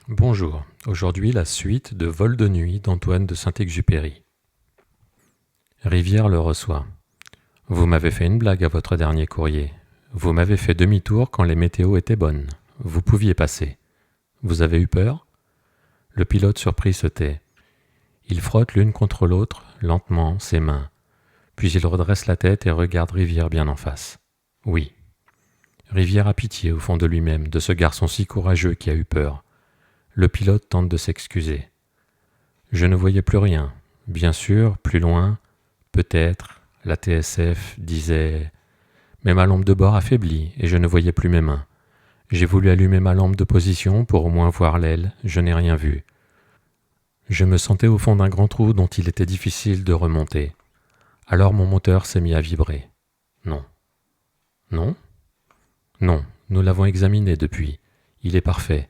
Bonjour, aujourd'hui la suite de Vol de nuit d'Antoine de Saint-Exupéry. Rivière le reçoit. Vous m'avez fait une blague à votre dernier courrier. Vous m'avez fait demi-tour quand les météos étaient bonnes. Vous pouviez passer. Vous avez eu peur? Le pilote surpris se tait. Il frotte l'une contre l'autre, lentement, ses mains. Puis il redresse la tête et regarde Rivière bien en face. Oui. Rivière a pitié au fond de lui-même de ce garçon si courageux qui a eu peur. Le pilote tente de s'excuser. Je ne voyais plus rien. Bien sûr, plus loin, peut-être, la TSF disait... Mais ma lampe de bord affaiblit et je ne voyais plus mes mains. J'ai voulu allumer ma lampe de position pour au moins voir l'aile, je n'ai rien vu. Je me sentais au fond d'un grand trou dont il était difficile de remonter. Alors mon moteur s'est mis à vibrer. Non. Non? Non, nous l'avons examiné depuis. Il est parfait.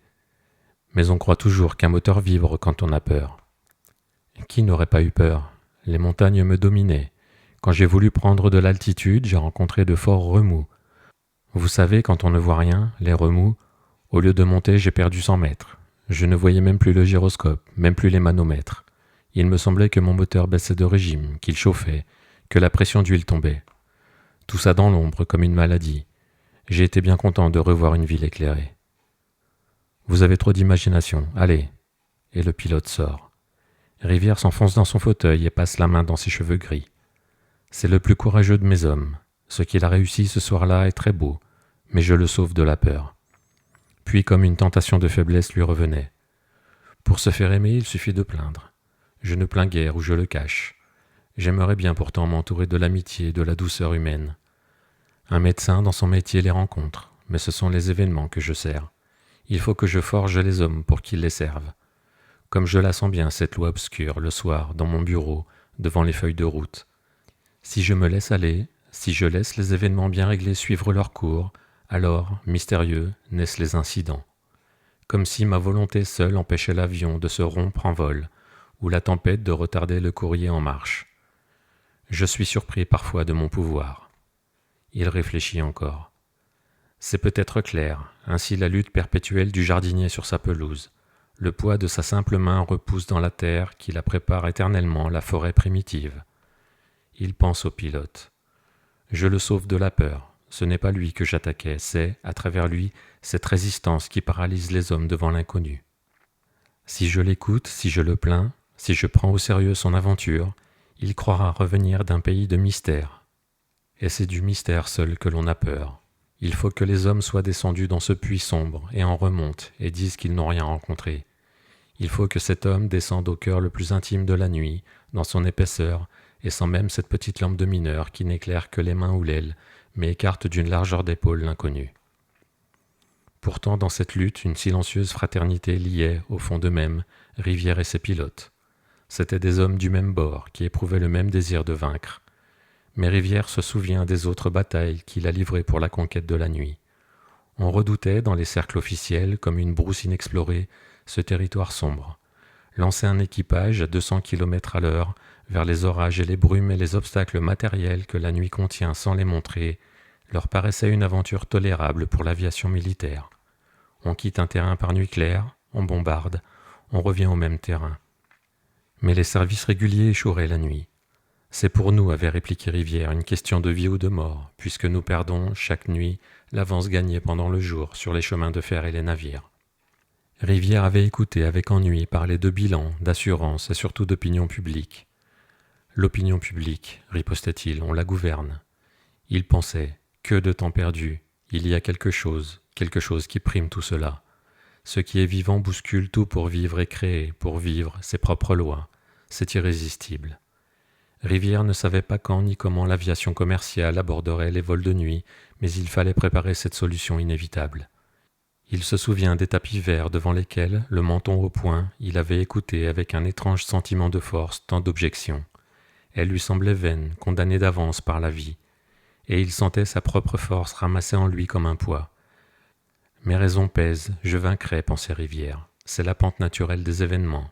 Mais on croit toujours qu'un moteur vibre quand on a peur. Qui n'aurait pas eu peur? Les montagnes me dominaient. Quand j'ai voulu prendre de l'altitude, j'ai rencontré de forts remous. Vous savez, quand on ne voit rien, les remous, au lieu de monter, j'ai perdu 100 mètres. Je ne voyais même plus le gyroscope, même plus les manomètres. Il me semblait que mon moteur baissait de régime, qu'il chauffait, que la pression d'huile tombait. Tout ça dans l'ombre, comme une maladie. J'ai été bien content de revoir une ville éclairée. Vous avez trop d'imagination, allez. Et le pilote sort. Rivière s'enfonce dans son fauteuil et passe la main dans ses cheveux gris. C'est le plus courageux de mes hommes. Ce qu'il a réussi ce soir-là est très beau, mais je le sauve de la peur. Puis, comme une tentation de faiblesse lui revenait. Pour se faire aimer, il suffit de plaindre. Je ne plains guère ou je le cache. J'aimerais bien pourtant m'entourer de l'amitié et de la douceur humaine. Un médecin dans son métier les rencontre, mais ce sont les événements que je sers. Il faut que je forge les hommes pour qu'ils les servent. Comme je la sens bien, cette loi obscure, le soir, dans mon bureau, devant les feuilles de route. Si je me laisse aller, si je laisse les événements bien réglés suivre leur cours, alors, mystérieux, naissent les incidents. Comme si ma volonté seule empêchait l'avion de se rompre en vol, ou la tempête de retarder le courrier en marche. Je suis surpris parfois de mon pouvoir. Il réfléchit encore. C'est peut-être clair, ainsi la lutte perpétuelle du jardinier sur sa pelouse. Le poids de sa simple main repousse dans la terre qui la prépare éternellement la forêt primitive. Il pense au pilote. Je le sauve de la peur. Ce n'est pas lui que j'attaquais, c'est, à travers lui, cette résistance qui paralyse les hommes devant l'inconnu. Si je l'écoute, si je le plains, si je prends au sérieux son aventure, il croira revenir d'un pays de mystère. Et c'est du mystère seul que l'on a peur. Il faut que les hommes soient descendus dans ce puits sombre et en remontent et disent qu'ils n'ont rien rencontré. Il faut que cet homme descende au cœur le plus intime de la nuit, dans son épaisseur, et sans même cette petite lampe de mineur qui n'éclaire que les mains ou l'aile, mais écarte d'une largeur d'épaule l'inconnu. Pourtant, dans cette lutte, une silencieuse fraternité liait, au fond d'eux-mêmes, Rivière et ses pilotes. C'étaient des hommes du même bord, qui éprouvaient le même désir de vaincre. Mais Rivière se souvient des autres batailles qu'il a livrées pour la conquête de la nuit. On redoutait, dans les cercles officiels, comme une brousse inexplorée, ce territoire sombre. Lancer un équipage à 200 km à l'heure vers les orages et les brumes et les obstacles matériels que la nuit contient sans les montrer, leur paraissait une aventure tolérable pour l'aviation militaire. On quitte un terrain par nuit claire, on bombarde, on revient au même terrain. Mais les services réguliers échoueraient la nuit. C'est pour nous, avait répliqué Rivière, une question de vie ou de mort, puisque nous perdons, chaque nuit, l'avance gagnée pendant le jour sur les chemins de fer et les navires. Rivière avait écouté avec ennui parler de bilan, d'assurance et surtout d'opinion publique. L'opinion publique, ripostait-il, on la gouverne. Il pensait, que de temps perdu, il y a quelque chose qui prime tout cela. Ce qui est vivant bouscule tout pour vivre et créer, pour vivre ses propres lois. C'est irrésistible. Rivière ne savait pas quand ni comment l'aviation commerciale aborderait les vols de nuit, mais il fallait préparer cette solution inévitable. Il se souvient des tapis verts devant lesquels, le menton au poing, il avait écouté avec un étrange sentiment de force tant d'objections. Elles lui semblaient vaines, condamnées d'avance par la vie, et il sentait sa propre force ramassée en lui comme un poids. Mes raisons pèsent, je vaincrai, pensait Rivière. C'est la pente naturelle des événements.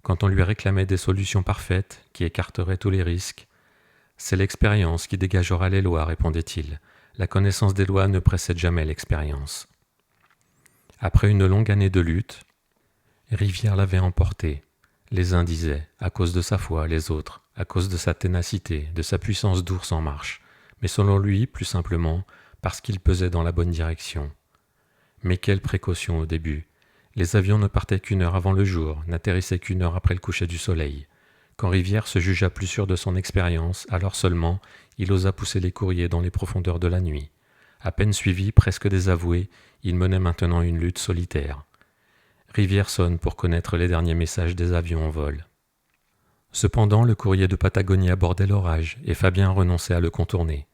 Quand on lui réclamait des solutions parfaites, qui écarteraient tous les risques, c'est l'expérience qui dégagera les lois, répondait-il. La connaissance des lois ne précède jamais l'expérience. Après une longue année de lutte, Rivière l'avait emporté. Les uns disaient, à cause de sa foi, les autres, à cause de sa ténacité, de sa puissance d'ours en marche, mais selon lui, plus simplement, parce qu'il pesait dans la bonne direction. Mais quelle précaution au début! Les avions ne partaient qu'une heure avant le jour, n'atterrissaient qu'une heure après le coucher du soleil. Quand Rivière se jugea plus sûr de son expérience, alors seulement, il osa pousser les courriers dans les profondeurs de la nuit. À peine suivi, presque désavoué, il menait maintenant une lutte solitaire. Rivière sonne pour connaître les derniers messages des avions en vol. Cependant, le courrier de Patagonie abordait l'orage, et Fabien renonçait à le contourner.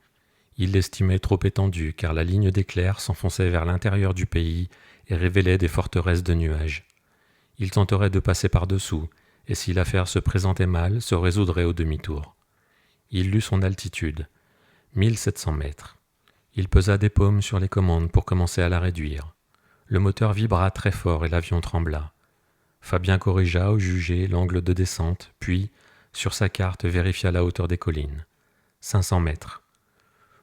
Il l'estimait trop étendu, car la ligne d'éclairs s'enfonçait vers l'intérieur du pays et révélait des forteresses de nuages. Il tenterait de passer par-dessous, et si l'affaire se présentait mal, se résoudrait au demi-tour. Il lut son altitude, 1700 mètres. Il pesa des paumes sur les commandes pour commencer à la réduire. Le moteur vibra très fort et l'avion trembla. Fabien corrigea au jugé l'angle de descente, puis, sur sa carte, vérifia la hauteur des collines. 500 mètres.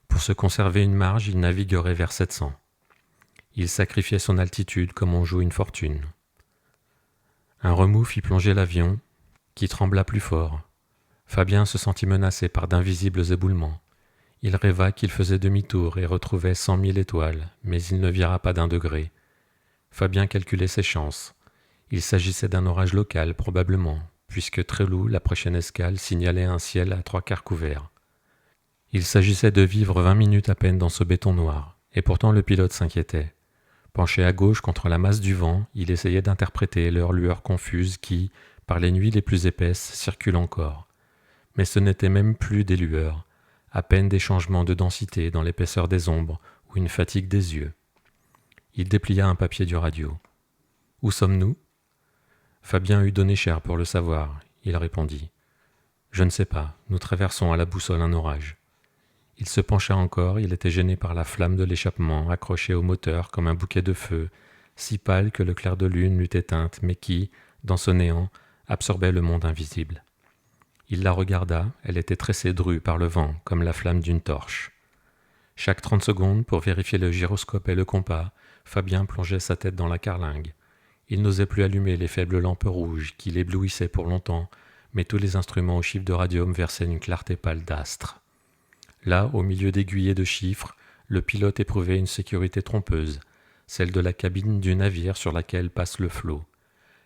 Pour se conserver une marge, il naviguerait vers 700. Il sacrifiait son altitude comme on joue une fortune. Un remous fit plonger l'avion, qui trembla plus fort. Fabien se sentit menacé par d'invisibles éboulements. Il rêva qu'il faisait demi-tour et retrouvait 100 000 étoiles, mais il ne vira pas d'un degré. Fabien calculait ses chances. Il s'agissait d'un orage local, probablement, puisque Tréloux, la prochaine escale, signalait un ciel à 3/4 couvert. Il s'agissait de vivre 20 minutes à peine dans ce béton noir, et pourtant le pilote s'inquiétait. Penché à gauche contre la masse du vent, il essayait d'interpréter leurs lueurs confuses qui, par les nuits les plus épaisses, circulent encore. Mais ce n'étaient même plus des lueurs, à peine des changements de densité dans l'épaisseur des ombres ou une fatigue des yeux. Il déplia un papier du radio. « Où sommes-nous » Fabien eût donné cher pour le savoir. Il répondit. « Je ne sais pas, nous traversons à la boussole un orage. » Il se pencha encore, il était gêné par la flamme de l'échappement, accrochée au moteur comme un bouquet de feu, si pâle que le clair de lune l'eût éteinte, mais qui, dans ce néant, absorbait le monde invisible. Il la regarda, elle était tressée drue par le vent, comme la flamme d'une torche. Chaque 30 secondes, pour vérifier le gyroscope et le compas, Fabien plongeait sa tête dans la carlingue. Il n'osait plus allumer les faibles lampes rouges qui l'éblouissaient pour longtemps, mais tous les instruments au chiffre de radium versaient une clarté pâle d'astre. Là, au milieu d'aiguillés de chiffres, le pilote éprouvait une sécurité trompeuse, celle de la cabine du navire sur laquelle passe le flot.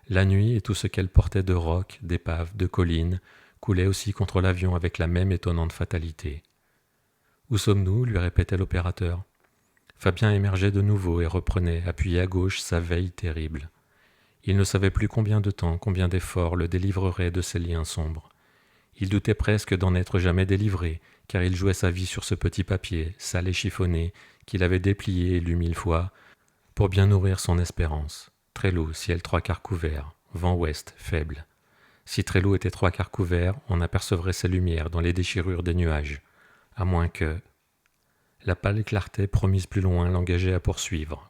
La nuit et tout ce qu'elle portait de rocs, d'épaves, de collines, coulait aussi contre l'avion avec la même étonnante fatalité. « Où sommes-nous » lui répétait l'opérateur. Fabien émergeait de nouveau et reprenait, appuyé à gauche, sa veille terrible. Il ne savait plus combien de temps, combien d'efforts le délivreraient de ces liens sombres. Il doutait presque d'en être jamais délivré, car il jouait sa vie sur ce petit papier, sale et chiffonné, qu'il avait déplié et lu 1000 fois, pour bien nourrir son espérance. Tréloux, ciel 3/4 couvert, vent ouest, faible. Si Tréloux était 3/4 couvert, on apercevrait ses lumières dans les déchirures des nuages, à moins que... La pâle clarté promise plus loin l'engageait à poursuivre.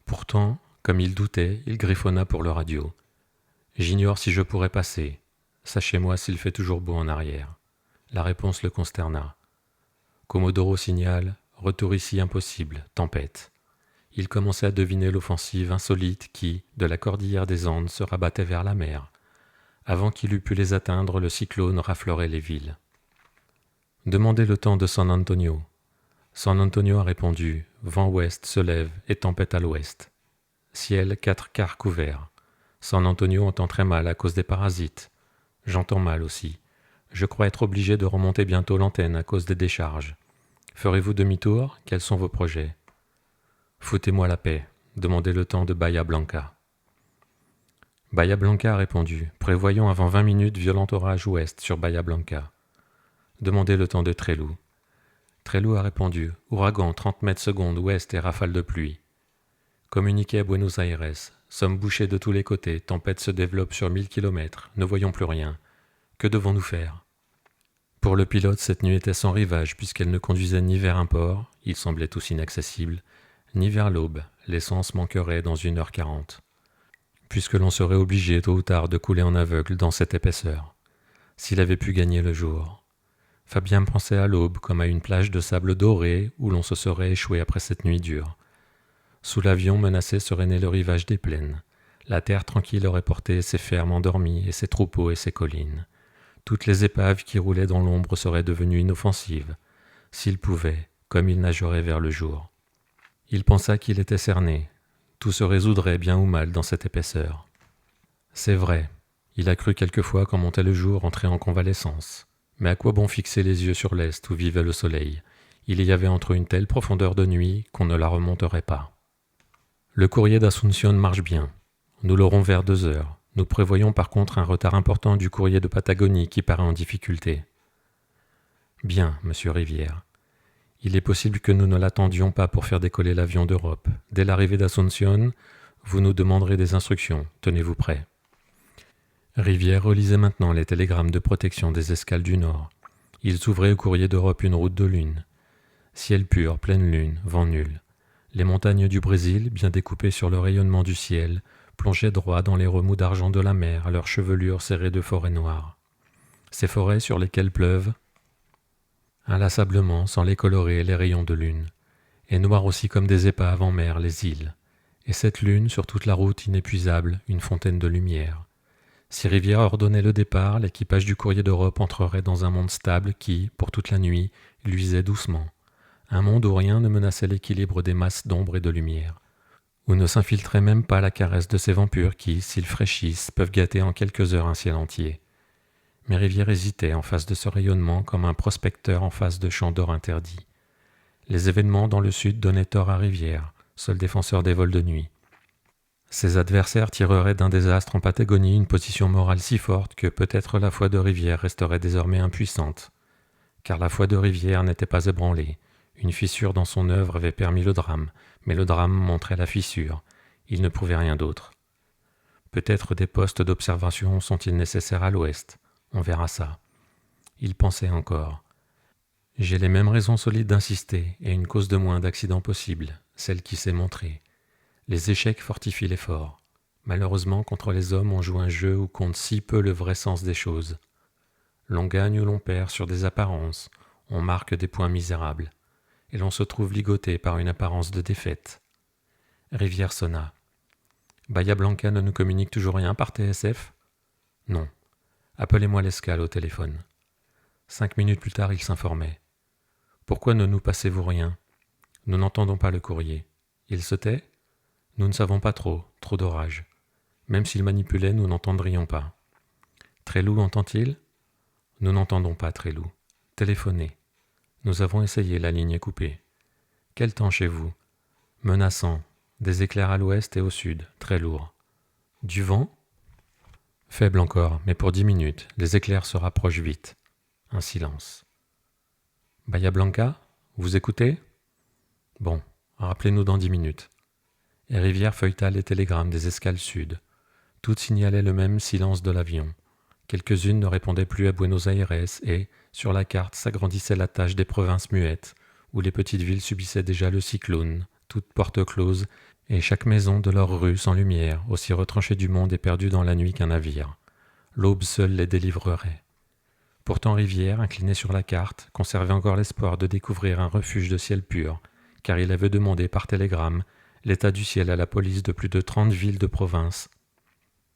Pourtant, comme il doutait, il griffonna pour le radio. « J'ignore si je pourrai passer. Sachez-moi s'il fait toujours beau en arrière. » La réponse le consterna. Comodoro signale « Retour ici impossible, tempête ». Il commençait à deviner l'offensive insolite qui, de la cordillère des Andes, se rabattait vers la mer. Avant qu'il eût pu les atteindre, le cyclone rafleurait les villes. Demandez le temps de San Antonio. San Antonio a répondu « Vent ouest se lève et tempête à l'ouest. Ciel 4/4 couvert. San Antonio entend très mal à cause des parasites. J'entends mal aussi. Je crois être obligé de remonter bientôt l'antenne à cause des décharges. Ferez-vous demi-tour? Quels sont vos projets? Foutez-moi la paix. Demandez le temps de Bahia Blanca. Bahia Blanca a répondu. Prévoyons avant 20 minutes violent orage ouest sur Bahia Blanca. Demandez le temps de Tréloux. Tréloux a répondu. Ouragan 30 mètres secondes ouest et rafale de pluie. Communiquez à Buenos Aires. Sommes bouchés de tous les côtés. Tempête se développe sur 1000 km. Ne voyons plus rien. Que devons-nous faire? Pour le pilote, cette nuit était sans rivage puisqu'elle ne conduisait ni vers un port, il semblait tous inaccessible, ni vers l'aube, l'essence manquerait dans 1h40. Puisque l'on serait obligé tôt ou tard de couler en aveugle dans cette épaisseur. S'il avait pu gagner le jour. Fabien pensait à l'aube comme à une plage de sable doré où l'on se serait échoué après cette nuit dure. Sous l'avion menacé serait né le rivage des plaines. La terre tranquille aurait porté ses fermes endormies et ses troupeaux et ses collines. Toutes les épaves qui roulaient dans l'ombre seraient devenues inoffensives, s'il pouvait, comme il nagerait vers le jour. Il pensa qu'il était cerné. Tout se résoudrait bien ou mal dans cette épaisseur. C'est vrai, il a cru quelquefois qu'en montait le jour entrer en convalescence. Mais à quoi bon fixer les yeux sur l'est où vivait le soleil? Il y avait entre eux une telle profondeur de nuit qu'on ne la remonterait pas. Le courrier d'Asunción marche bien. Nous l'aurons vers 2 heures. Nous prévoyons par contre un retard important du courrier de Patagonie qui paraît en difficulté. Bien, monsieur Rivière. Il est possible que nous ne l'attendions pas pour faire décoller l'avion d'Europe. Dès l'arrivée d'Asunción, vous nous demanderez des instructions. Tenez-vous prêts. Rivière relisait maintenant les télégrammes de protection des escales du Nord. Ils ouvraient au courrier d'Europe une route de lune. Ciel pur, pleine lune, vent nul. Les montagnes du Brésil, bien découpées sur le rayonnement du ciel, plongeaient droit dans les remous d'argent de la mer, leurs chevelures serrées de forêts noires. Ces forêts sur lesquelles pleuvent, inlassablement, sans les colorer, les rayons de lune, et noirs aussi comme des épaves en mer les îles, et cette lune sur toute la route inépuisable, une fontaine de lumière. Si Rivière ordonnait le départ, l'équipage du courrier d'Europe entrerait dans un monde stable qui, pour toute la nuit, luisait doucement. Un monde où rien ne menaçait l'équilibre des masses d'ombre et de lumière, où ne s'infiltrait même pas la caresse de ces vents purs qui, s'ils fraîchissent, peuvent gâter en quelques heures un ciel entier. Mais Rivière hésitait en face de ce rayonnement comme un prospecteur en face de champs d'or interdits. Les événements dans le sud donnaient tort à Rivière, seul défenseur des vols de nuit. Ses adversaires tireraient d'un désastre en Patagonie une position morale si forte que peut-être la foi de Rivière resterait désormais impuissante. Car la foi de Rivière n'était pas ébranlée. Une fissure dans son œuvre avait permis le drame, mais le drame montrait la fissure. Il ne prouvait rien d'autre. Peut-être des postes d'observation sont-ils nécessaires à l'ouest. On verra ça. Il pensait encore. J'ai les mêmes raisons solides d'insister, et une cause de moins d'accident possible, celle qui s'est montrée. Les échecs fortifient l'effort. Malheureusement, contre les hommes, on joue un jeu où compte si peu le vrai sens des choses. L'on gagne ou l'on perd sur des apparences, on marque des points misérables, et l'on se trouve ligoté par une apparence de défaite. Rivière sonna. Bahia Blanca ne nous communique toujours rien par TSF? Non. Appelez-moi l'escale au téléphone. 5 minutes plus tard, il s'informait. Pourquoi ne nous passez-vous rien? Nous n'entendons pas le courrier. Il se tait? Nous ne savons pas trop d'orage. Même s'il manipulait, nous n'entendrions pas. Trélou entend-il? Nous n'entendons pas Trélou. Téléphonez. Nous avons essayé, la ligne est coupée. Quel temps chez vous? Menaçant. Des éclairs à l'ouest et au sud, très lourds. Du vent? Faible encore, mais pour 10 minutes. Les éclairs se rapprochent vite. Un silence. Bahia Blanca, vous écoutez? Bon, rappelez-nous dans 10 minutes. Et Rivière feuilleta les télégrammes des escales sud. Toutes signalaient le même silence de l'avion. Quelques-unes ne répondaient plus à Buenos Aires et, sur la carte, s'agrandissait la tache des provinces muettes, où les petites villes subissaient déjà le cyclone, toutes portes closes, et chaque maison de leur rue sans lumière, aussi retranchée du monde et perdue dans la nuit qu'un navire. L'aube seule les délivrerait. Pourtant Rivière, incliné sur la carte, conservait encore l'espoir de découvrir un refuge de ciel pur, car il avait demandé par télégramme l'état du ciel à la police de plus de 30 villes de province,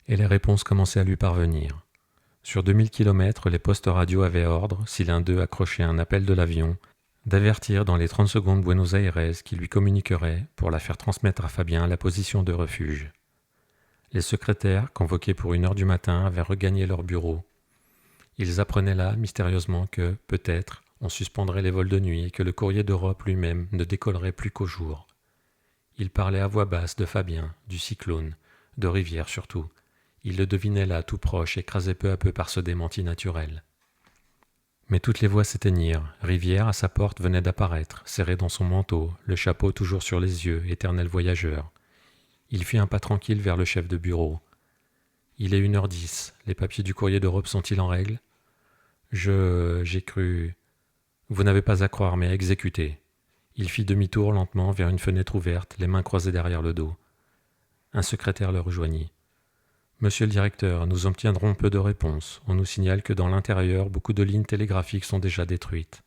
et les réponses commençaient à lui parvenir. Sur 2000 kilomètres, les postes radio avaient ordre, si l'un d'eux accrochait un appel de l'avion, d'avertir dans les 30 secondes Buenos Aires qui lui communiquerait, pour la faire transmettre à Fabien, la position de refuge. Les secrétaires, convoqués pour 1 heure du matin, avaient regagné leur bureau. Ils apprenaient là, mystérieusement, que, peut-être, on suspendrait les vols de nuit et que le courrier d'Europe lui-même ne décollerait plus qu'au jour. Ils parlaient à voix basse de Fabien, du cyclone, de Rivière surtout. Ils le devinaient là, tout proche, écrasé peu à peu par ce démenti naturel. Mais toutes les voix s'éteignirent. Rivière, à sa porte, venait d'apparaître, serré dans son manteau, le chapeau toujours sur les yeux, éternel voyageur. Il fit un pas tranquille vers le chef de bureau. « Il est 1h10. Les papiers du courrier d'Europe sont-ils en règle ? » J'ai cru... Vous n'avez pas à croire, mais à exécuter. Il fit demi-tour lentement vers une fenêtre ouverte, les mains croisées derrière le dos. Un secrétaire le rejoignit. « Monsieur le directeur, nous obtiendrons peu de réponses. On nous signale que dans l'intérieur, beaucoup de lignes télégraphiques sont déjà détruites. »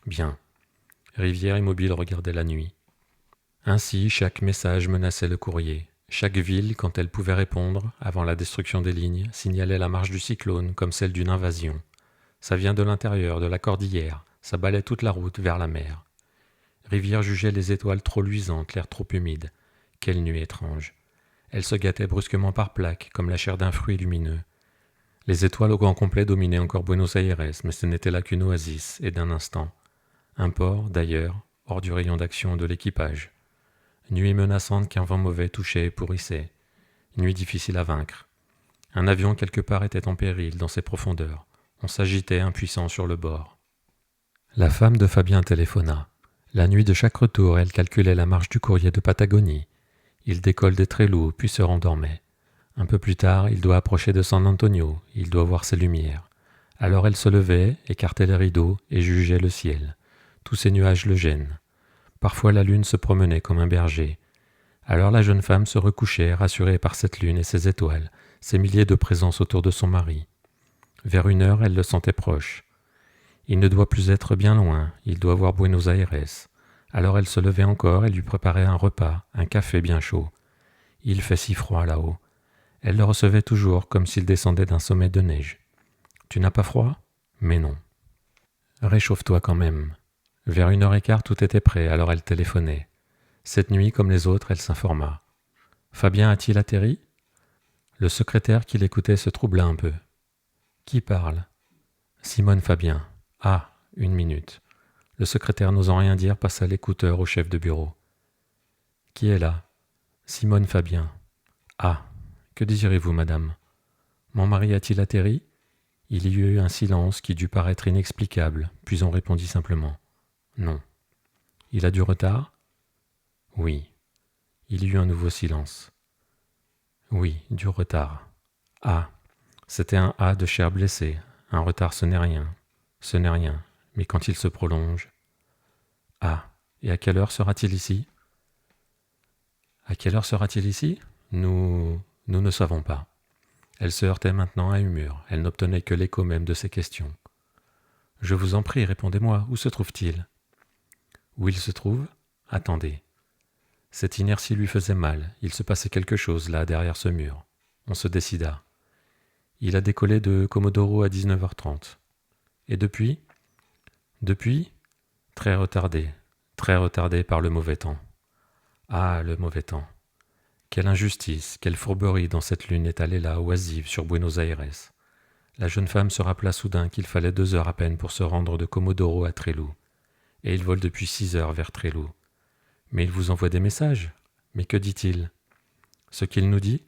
Bien. Rivière immobile regardait la nuit. Ainsi, chaque message menaçait le courrier. Chaque ville, quand elle pouvait répondre, avant la destruction des lignes, signalait la marche du cyclone comme celle d'une invasion. Ça vient de l'intérieur, de la cordillère, ça balaie toute la route vers la mer. Rivière jugeait les étoiles trop luisantes, l'air trop humide. Quelle nuit étrange. Elle se gâtait brusquement par plaques, comme la chair d'un fruit lumineux. Les étoiles au grand complet dominaient encore Buenos Aires, mais ce n'était là qu'une oasis, et d'un instant. Un port, d'ailleurs, hors du rayon d'action de l'équipage. Nuit menaçante qu'un vent mauvais touchait et pourrissait. Nuit difficile à vaincre. Un avion quelque part était en péril dans ses profondeurs. On s'agitait impuissant sur le bord. La femme de Fabien téléphona. La nuit de chaque retour, elle calculait la marche du courrier de Patagonie. Il décolle des Trellews, puis se rendormait. Un peu plus tard, il doit approcher de San Antonio, il doit voir ses lumières. Alors elle se levait, écartait les rideaux et jugeait le ciel. Tous ces nuages le gênent. Parfois la lune se promenait comme un berger. Alors la jeune femme se recouchait, rassurée par cette lune et ses étoiles, ces milliers de présences autour de son mari. Vers 1 heure, elle le sentait proche. Il ne doit plus être bien loin, il doit voir Buenos Aires. Alors elle se levait encore et lui préparait un repas, un café bien chaud. Il fait si froid là-haut. Elle le recevait toujours comme s'il descendait d'un sommet de neige. « Tu n'as pas froid ?» Mais non. « Réchauffe-toi quand même. » Vers 1h15, tout était prêt, alors elle téléphonait. Cette nuit, comme les autres, elle s'informa. « Fabien a-t-il atterri ?» Le secrétaire qui l'écoutait se troubla un peu. « Qui parle ?»« Simone Fabien. »« Ah, 1 minute. » Le secrétaire, n'osant rien dire, passa l'écouteur au chef de bureau. « Qui est là ?»« Simone Fabien. »« Ah, que désirez-vous, madame ? » ?»« Mon mari a-t-il atterri ?» Il y eut un silence qui dut paraître inexplicable, puis on répondit simplement. Non. Il a du retard ? Oui. Il y eut un nouveau silence. Oui, du retard. Ah, c'était un A de chair blessée. Un retard, ce n'est rien. Ce n'est rien. Mais quand il se prolonge... Ah, et à quelle heure sera-t-il ici ? À quelle heure sera-t-il ici ? Nous ne savons pas. Elle se heurtait maintenant à un mur. Elle n'obtenait que l'écho même de ses questions. Je vous en prie, répondez-moi, où se trouve-t-il ? Où il se trouve ? Attendez. Cette inertie lui faisait mal. Il se passait quelque chose là, derrière ce mur. On se décida. Il a décollé de Comodoro à 19h30. Et depuis ? Depuis ? Très retardé par le mauvais temps. Ah, le mauvais temps. Quelle injustice, quelle fourberie dans cette lune étalée là, oisive, sur Buenos Aires. La jeune femme se rappela soudain qu'il fallait 2 heures à peine pour se rendre de Comodoro à Trellews. Et il vole depuis 6 heures vers Trellews. Mais il vous envoie des messages. Mais que dit-il ? Ce qu'il nous dit ?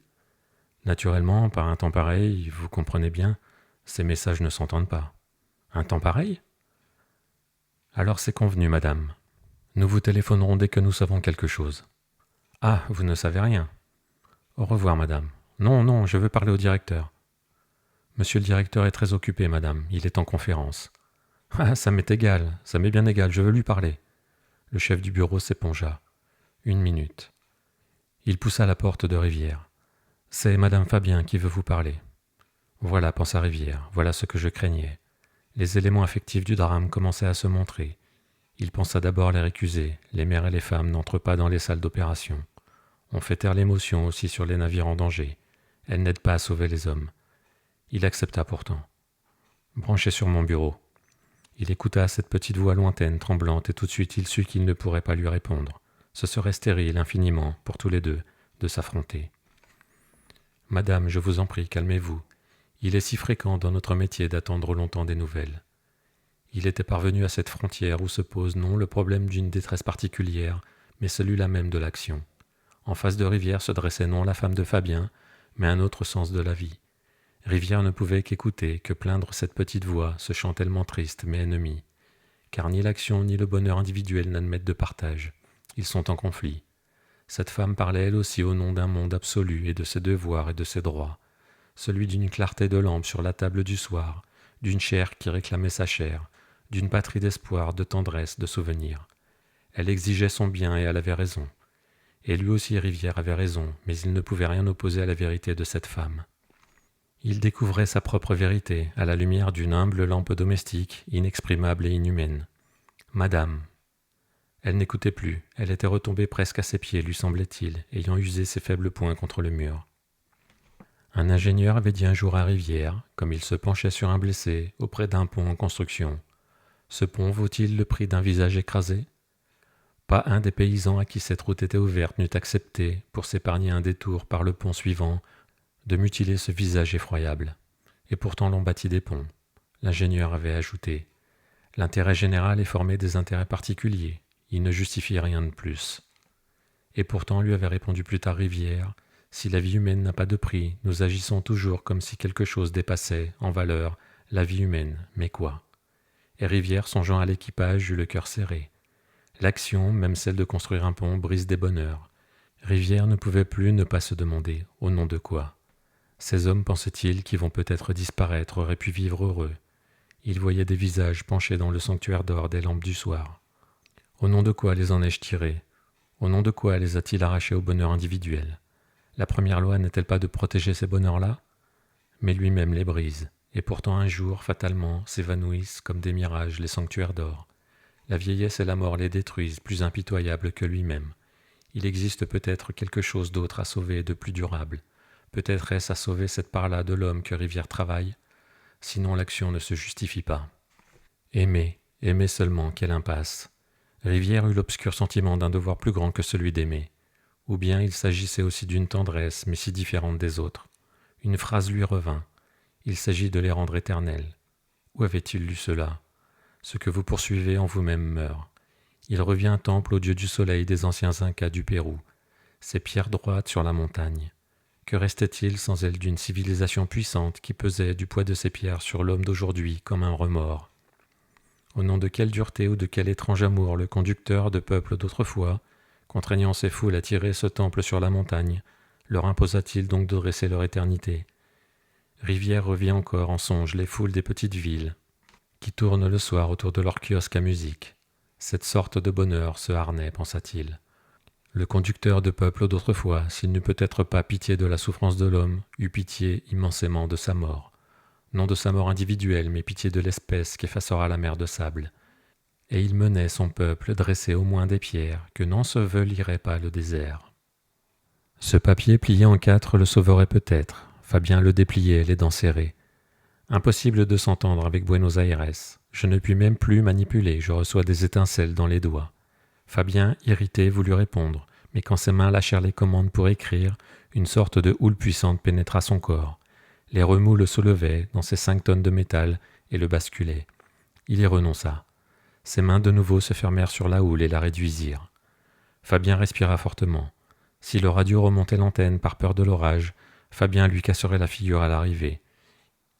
Naturellement, par un temps pareil, vous comprenez bien, ces messages ne s'entendent pas. Un temps pareil ? Alors c'est convenu, madame. Nous vous téléphonerons dès que nous savons quelque chose. Ah, vous ne savez rien. Au revoir, madame. Non, je veux parler au directeur. Monsieur le directeur est très occupé, madame. Il est en conférence. Ah, ça m'est égal, ça m'est bien égal, je veux lui parler. Le chef du bureau s'épongea. 1 minute. Il poussa la porte de Rivière. C'est madame Fabien qui veut vous parler. Voilà, pensa Rivière, voilà ce que je craignais. Les éléments affectifs du drame commençaient à se montrer. Il pensa d'abord les récusés, les mères et les femmes n'entrent pas dans les salles d'opération. On fait taire l'émotion aussi sur les navires en danger. Elle n'aide pas à sauver les hommes. Il accepta pourtant. Branché sur mon bureau. Il écouta cette petite voix lointaine, tremblante, et tout de suite il sut qu'il ne pourrait pas lui répondre. Ce serait stérile infiniment, pour tous les deux, de s'affronter. « Madame, je vous en prie, calmez-vous. Il est si fréquent dans notre métier d'attendre longtemps des nouvelles. » Il était parvenu à cette frontière où se pose non le problème d'une détresse particulière, mais celui-là même de l'action. En face de Rivière se dressait non la femme de Fabien, mais un autre sens de la vie. Rivière ne pouvait qu'écouter, que plaindre cette petite voix, ce chant tellement triste mais ennemi. Car ni l'action ni le bonheur individuel n'admettent de partage. Ils sont en conflit. Cette femme parlait elle aussi au nom d'un monde absolu et de ses devoirs et de ses droits. Celui d'une clarté de lampe sur la table du soir, d'une chair qui réclamait sa chair, d'une patrie d'espoir, de tendresse, de souvenirs. Elle exigeait son bien et elle avait raison. Et lui aussi, Rivière, avait raison, mais il ne pouvait rien opposer à la vérité de cette femme. Il découvrait sa propre vérité à la lumière d'une humble lampe domestique, inexprimable et inhumaine. « Madame !» Elle n'écoutait plus, elle était retombée presque à ses pieds, lui semblait-il, ayant usé ses faibles poings contre le mur. Un ingénieur avait dit un jour à Rivière, comme il se penchait sur un blessé, auprès d'un pont en construction: « Ce pont vaut-il le prix d'un visage écrasé ?» Pas un des paysans à qui cette route était ouverte n'eût accepté, pour s'épargner un détour par le pont suivant, de mutiler ce visage effroyable. Et pourtant l'on bâtit des ponts. L'ingénieur avait ajouté: « L'intérêt général est formé des intérêts particuliers. Il ne justifie rien de plus. » Et pourtant, lui avait répondu plus tard Rivière: « Si la vie humaine n'a pas de prix, nous agissons toujours comme si quelque chose dépassait, en valeur, la vie humaine. Mais quoi ?» Et Rivière, songeant à l'équipage, eut le cœur serré. L'action, même celle de construire un pont, brise des bonheurs. Rivière ne pouvait plus ne pas se demander au nom de quoi. Ces hommes, pensait-il, qui vont peut-être disparaître, auraient pu vivre heureux. Il voyait des visages penchés dans le sanctuaire d'or des lampes du soir. Au nom de quoi les en ai-je tirés? Au nom de quoi les a-t-il arrachés au bonheur individuel? La première loi n'est-elle pas de protéger ces bonheurs-là? Mais lui-même les brise, et pourtant un jour, fatalement, s'évanouissent comme des mirages les sanctuaires d'or. La vieillesse et la mort les détruisent, plus impitoyables que lui-même. Il existe peut-être quelque chose d'autre à sauver et de plus durable. Peut-être est-ce à sauver cette part-là de l'homme que Rivière travaille. Sinon l'action ne se justifie pas. Aimer, aimer seulement, quelle impasse. Rivière eut l'obscur sentiment d'un devoir plus grand que celui d'aimer. Ou bien il s'agissait aussi d'une tendresse, mais si différente des autres. Une phrase lui revint: « Il s'agit de les rendre éternels. » Où avait-il lu cela? Ce que vous poursuivez en vous-même meurt. Il revient temple au dieu du soleil des anciens Incas du Pérou, ces pierres droites sur la montagne. Que restait-il sans elles d'une civilisation puissante qui pesait du poids de ces pierres sur l'homme d'aujourd'hui comme un remords? Au nom de quelle dureté ou de quel étrange amour le conducteur de peuples d'autrefois, contraignant ses foules à tirer ce temple sur la montagne, leur imposa-t-il donc de dresser leur éternité? Rivière revit encore en songe les foules des petites villes qui tournent le soir autour de leur kiosque à musique. Cette sorte de bonheur se harnait, pensa-t-il. Le conducteur de peuple d'autrefois, s'il n'eut peut-être pas pitié de la souffrance de l'homme, eut pitié immensément de sa mort. Non de sa mort individuelle, mais pitié de l'espèce qu'effacera la mer de sable. Et il menait son peuple dressé au moins des pierres, que n'ensevelirait pas le désert. Ce papier plié en 4 le sauverait peut-être. Fabien le dépliait, les dents serrées. Impossible de s'entendre avec Buenos Aires. Je ne puis même plus manipuler, je reçois des étincelles dans les doigts. Fabien, irrité, voulut répondre, mais quand ses mains lâchèrent les commandes pour écrire, une sorte de houle puissante pénétra son corps. Les remous le soulevaient dans ses 5 tonnes de métal et le basculaient. Il y renonça. Ses mains de nouveau se fermèrent sur la houle et la réduisirent. Fabien respira fortement. Si le radio remontait l'antenne par peur de l'orage, Fabien lui casserait la figure à l'arrivée.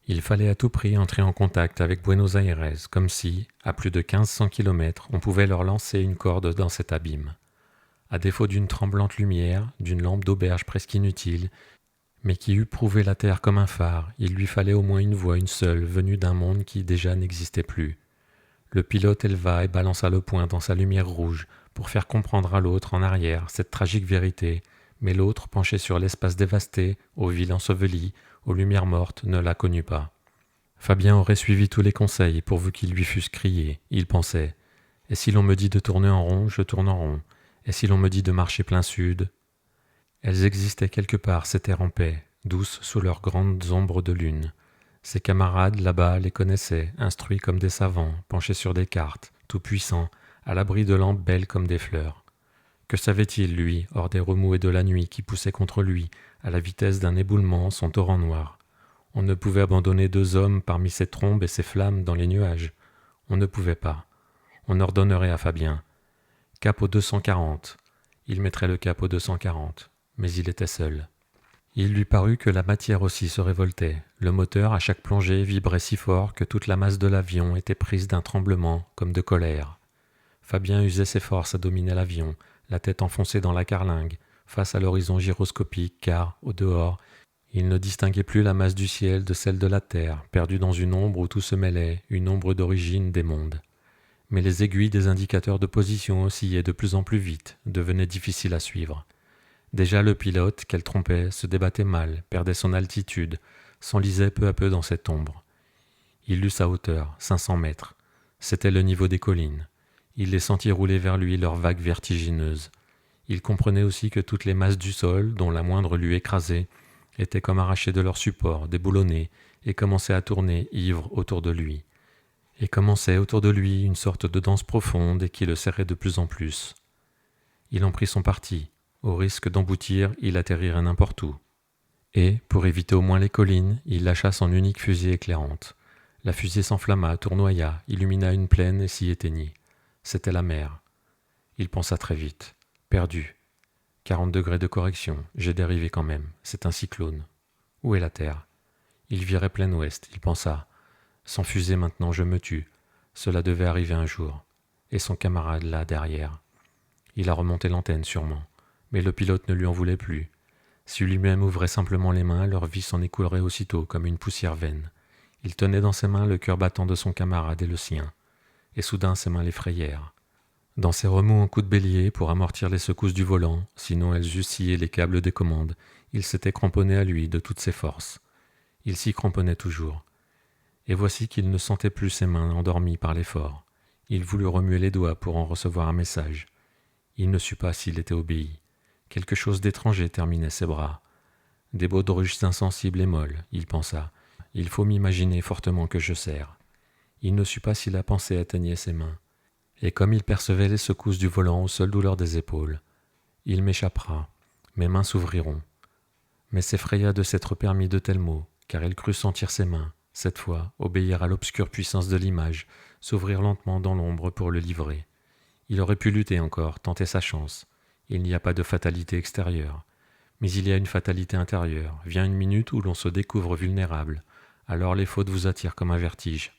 Il fallait à tout prix entrer en contact avec Buenos Aires, comme si, à plus de 1500 kilomètres, on pouvait leur lancer une corde dans cet abîme. À défaut d'une tremblante lumière, d'une lampe d'auberge presque inutile, mais qui eût prouvé la terre comme un phare, il lui fallait au moins une voix, une seule, venue d'un monde qui déjà n'existait plus. Le pilote éleva et balança le poing dans sa lumière rouge pour faire comprendre à l'autre en arrière cette tragique vérité, mais l'autre, penché sur l'espace dévasté, aux villes ensevelies, aux lumières mortes, ne la connut pas. Fabien aurait suivi tous les conseils pourvu qu'ils lui fussent criés, il pensait. Et si l'on me dit de tourner en rond, je tourne en rond. Et si l'on me dit de marcher plein sud? Elles existaient quelque part, ces terres en paix, douces sous leurs grandes ombres de lune. Ses camarades, là-bas, les connaissaient, instruits comme des savants, penchés sur des cartes, tout puissants, à l'abri de lampes belles comme des fleurs. Que savait-il, lui, hors des remous et de la nuit qui poussaient contre lui, à la vitesse d'un éboulement, son torrent noir? On ne pouvait abandonner 2 hommes parmi ces trombes et ces flammes dans les nuages. On ne pouvait pas. On ordonnerait à Fabien. Cap au 240. Il mettrait le cap au 240. Mais il était seul. Il lui parut que la matière aussi se révoltait. Le moteur, à chaque plongée, vibrait si fort que toute la masse de l'avion était prise d'un tremblement, comme de colère. Fabien usait ses forces à dominer l'avion, la tête enfoncée dans la carlingue, face à l'horizon gyroscopique, car, au dehors, il ne distinguait plus la masse du ciel de celle de la terre, perdue dans une ombre où tout se mêlait, une ombre d'origine des mondes. Mais les aiguilles des indicateurs de position oscillaient de plus en plus vite, devenaient difficiles à suivre. Déjà le pilote, qu'elle trompait, se débattait mal, perdait son altitude, s'enlisait peu à peu dans cette ombre. Il lut sa hauteur, 500 mètres. C'était le niveau des collines. Il les sentit rouler vers lui leurs vagues vertigineuses. Il comprenait aussi que toutes les masses du sol, dont la moindre lui écrasait, étaient comme arrachées de leur support, déboulonnées, et commençaient à tourner ivres autour de lui. Et commençait autour de lui une sorte de danse profonde et qui le serrait de plus en plus. Il en prit son parti. Au risque d'emboutir, il atterrirait n'importe où. Et, pour éviter au moins les collines, il lâcha son unique fusée éclairante. La fusée s'enflamma, tournoya, illumina une plaine et s'y éteignit. C'était la mer. Il pensa très vite. Perdu. 40 degrés de correction, j'ai dérivé quand même. C'est un cyclone. Où est la terre? Il virait plein ouest, il pensa. Sans fusée maintenant, je me tue. Cela devait arriver un jour. Et son camarade là derrière. Il a remonté l'antenne sûrement. Mais le pilote ne lui en voulait plus. Si lui-même ouvrait simplement les mains, leur vie s'en écoulerait aussitôt comme une poussière vaine. Il tenait dans ses mains le cœur battant de son camarade et le sien. Et soudain ses mains l'effrayèrent. Dans ses remous en coup de bélier pour amortir les secousses du volant, sinon elles eussent scié les câbles des commandes, il s'était cramponné à lui de toutes ses forces. Il s'y cramponnait toujours. Et voici qu'il ne sentait plus ses mains endormies par l'effort. Il voulut remuer les doigts pour en recevoir un message. Il ne sut pas s'il était obéi. Quelque chose d'étranger terminait ses bras. Des baudruches insensibles et molles, il pensa. Il faut m'imaginer fortement que je serre. Il ne sut pas si la pensée atteignait ses mains. Et comme il percevait les secousses du volant aux seules douleurs des épaules, il m'échappera, mes mains s'ouvriront. Mais s'effraya de s'être permis de tels mots, car il crut sentir ses mains, cette fois, obéir à l'obscure puissance de l'image, s'ouvrir lentement dans l'ombre pour le livrer. Il aurait pu lutter encore, tenter sa chance. Il n'y a pas de fatalité extérieure. Mais il y a une fatalité intérieure. Vient une minute où l'on se découvre vulnérable. Alors les fautes vous attirent comme un vertige.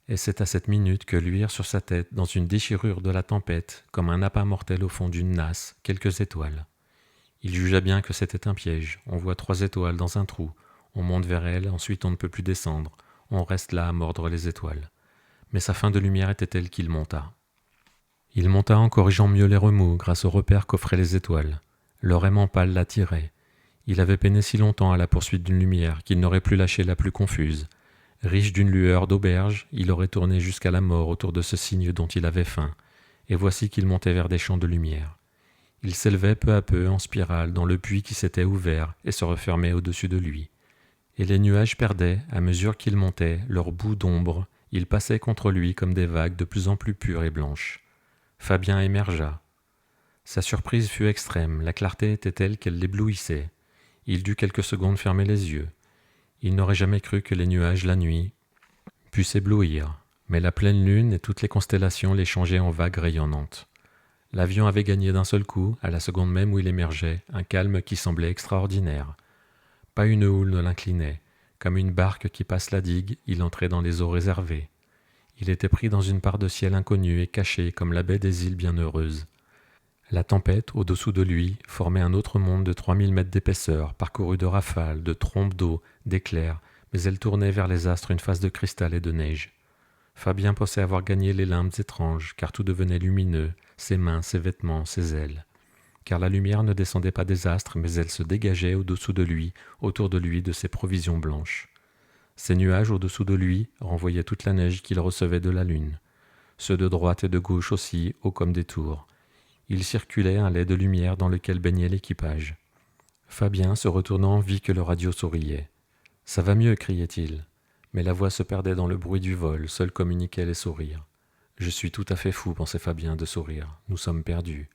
Et c'est à cette minute que luirent sur sa tête, dans une déchirure de la tempête, comme un appât mortel au fond d'une nasse, quelques étoiles. Il jugea bien que c'était un piège. On voit 3 étoiles dans un trou. On monte vers elles, ensuite on ne peut plus descendre. On reste là à mordre les étoiles. Mais sa fin de lumière était telle qu'il monta. Il monta en corrigeant mieux les remous grâce aux repères qu'offraient les étoiles. Leur aimant pâle l'attirait. Il avait peiné si longtemps à la poursuite d'une lumière qu'il n'aurait plus lâché la plus confuse. Riche d'une lueur d'auberge, il aurait tourné jusqu'à la mort autour de ce signe dont il avait faim, et voici qu'il montait vers des champs de lumière. Il s'élevait peu à peu en spirale dans le puits qui s'était ouvert et se refermait au-dessus de lui. Et les nuages perdaient, à mesure qu'il montait, leur bout d'ombre, ils passaient contre lui comme des vagues de plus en plus pures et blanches. Fabien émergea. Sa surprise fut extrême, la clarté était telle qu'elle l'éblouissait. Il dut quelques secondes fermer les yeux. Il n'aurait jamais cru que les nuages, la nuit, pussent éblouir, mais la pleine lune et toutes les constellations les changeaient en vagues rayonnantes. L'avion avait gagné d'un seul coup, à la seconde même où il émergeait, un calme qui semblait extraordinaire. Pas une houle ne l'inclinait. Comme une barque qui passe la digue, il entrait dans les eaux réservées. Il était pris dans une part de ciel inconnue et caché comme la baie des îles bienheureuses. La tempête, au-dessous de lui, formait un autre monde de 3000 mètres d'épaisseur, parcouru de rafales, de trompes d'eau, d'éclairs, mais elle tournait vers les astres une face de cristal et de neige. Fabien pensait avoir gagné les limbes étranges, car tout devenait lumineux, ses mains, ses vêtements, ses ailes. Car la lumière ne descendait pas des astres, mais elle se dégageait au-dessous de lui, autour de lui, de ses provisions blanches. Ces nuages au-dessous de lui renvoyaient toute la neige qu'il recevait de la lune. Ceux de droite et de gauche aussi, hauts comme des tours. Il circulait un lait de lumière dans lequel baignait l'équipage. Fabien, se retournant, vit que le radio souriait. « Ça va mieux » criait-il. Mais la voix se perdait dans le bruit du vol, seul communiquaient les sourires. « Je suis tout à fait fou » pensait Fabien de sourire. « Nous sommes perdus. »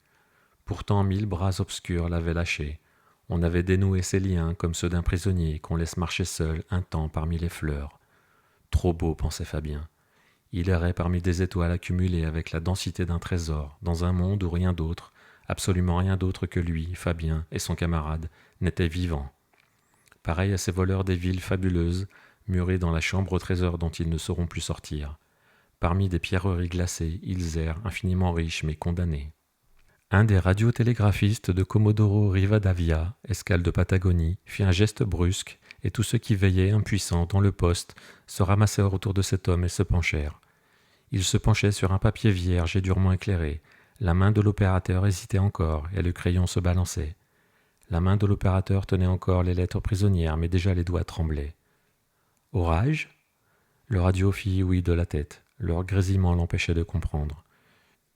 Pourtant 1000 bras obscurs l'avaient lâché. On avait dénoué ses liens comme ceux d'un prisonnier qu'on laisse marcher seul un temps parmi les fleurs. Trop beau, pensait Fabien. Il errait parmi des étoiles accumulées avec la densité d'un trésor, dans un monde où rien d'autre, absolument rien d'autre que lui, Fabien et son camarade, n'était vivant. Pareil à ces voleurs des villes fabuleuses, murés dans la chambre au trésor dont ils ne sauront plus sortir. Parmi des pierreries glacées, ils errent, infiniment riches mais condamnés. Un des radiotélégraphistes de Comodoro Rivadavia, escale de Patagonie, fit un geste brusque, et tous ceux qui veillaient, impuissants, dans le poste, se ramassèrent autour de cet homme et se penchèrent. Il se penchait sur un papier vierge et durement éclairé. La main de l'opérateur hésitait encore, et le crayon se balançait. La main de l'opérateur tenait encore les lettres prisonnières, mais déjà les doigts tremblaient. « Orage » Le radio fit oui de la tête. Leur grésillement l'empêchait de comprendre.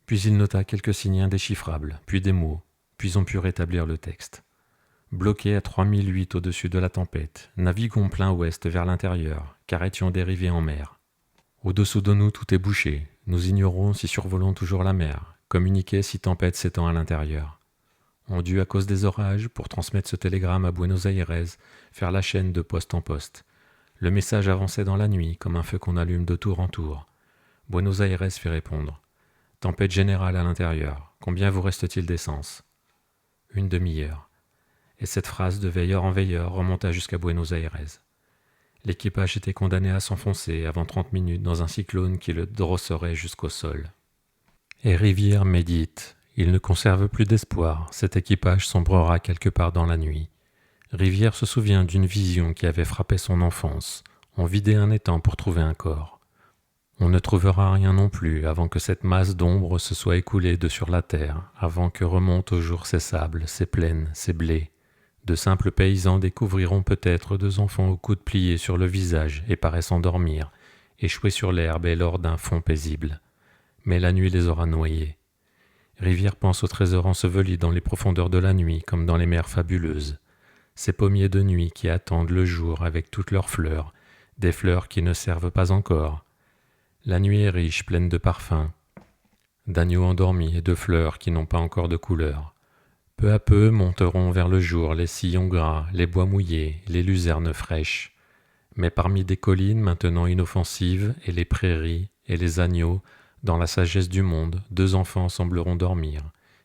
Puis il nota quelques signes indéchiffrables, puis des mots, puis on put rétablir le texte. Bloqués à 3008 au-dessus de la tempête, naviguons plein ouest vers l'intérieur, car étions dérivés en mer. Au-dessous de nous tout est bouché, nous ignorons si survolons toujours la mer, communiquer si tempête s'étend à l'intérieur. On dut, à cause des orages, pour transmettre ce télégramme à Buenos Aires, faire la chaîne de poste en poste. Le message avançait dans la nuit, comme un feu qu'on allume de tour en tour. Buenos Aires fit répondre. Tempête générale à l'intérieur. Combien vous reste-t-il d'essence ? Une demi-heure. Et cette phrase de veilleur en veilleur remonta jusqu'à Buenos Aires. L'équipage était condamné à s'enfoncer avant 30 minutes dans un cyclone qui le drosserait jusqu'au sol. Et Rivière médite. Il ne conserve plus d'espoir. Cet équipage sombrera quelque part dans la nuit. Rivière se souvient d'une vision qui avait frappé son enfance. On vidait un étang pour trouver un corps. On ne trouvera rien non plus avant que cette masse d'ombre se soit écoulée de sur la terre, avant que remontent au jour ses sables, ses plaines, ses blés. De simples paysans découvriront peut-être 2 enfants aux coudes pliés sur le visage et paraissant dormir, échoués sur l'herbe et lors d'un fond paisible. Mais la nuit les aura noyés. Rivière pense aux trésors ensevelis dans les profondeurs de la nuit comme dans les mers fabuleuses. Ces pommiers de nuit qui attendent le jour avec toutes leurs fleurs, des fleurs qui ne servent pas encore. La nuit est riche, pleine de parfums, d'agneaux endormis et de fleurs qui n'ont pas encore de couleur. Peu à peu monteront vers le jour les sillons gras, les bois mouillés, les luzernes fraîches. Mais parmi des collines maintenant inoffensives et les prairies et les agneaux, dans la sagesse du monde, 2 enfants sembleront dormir,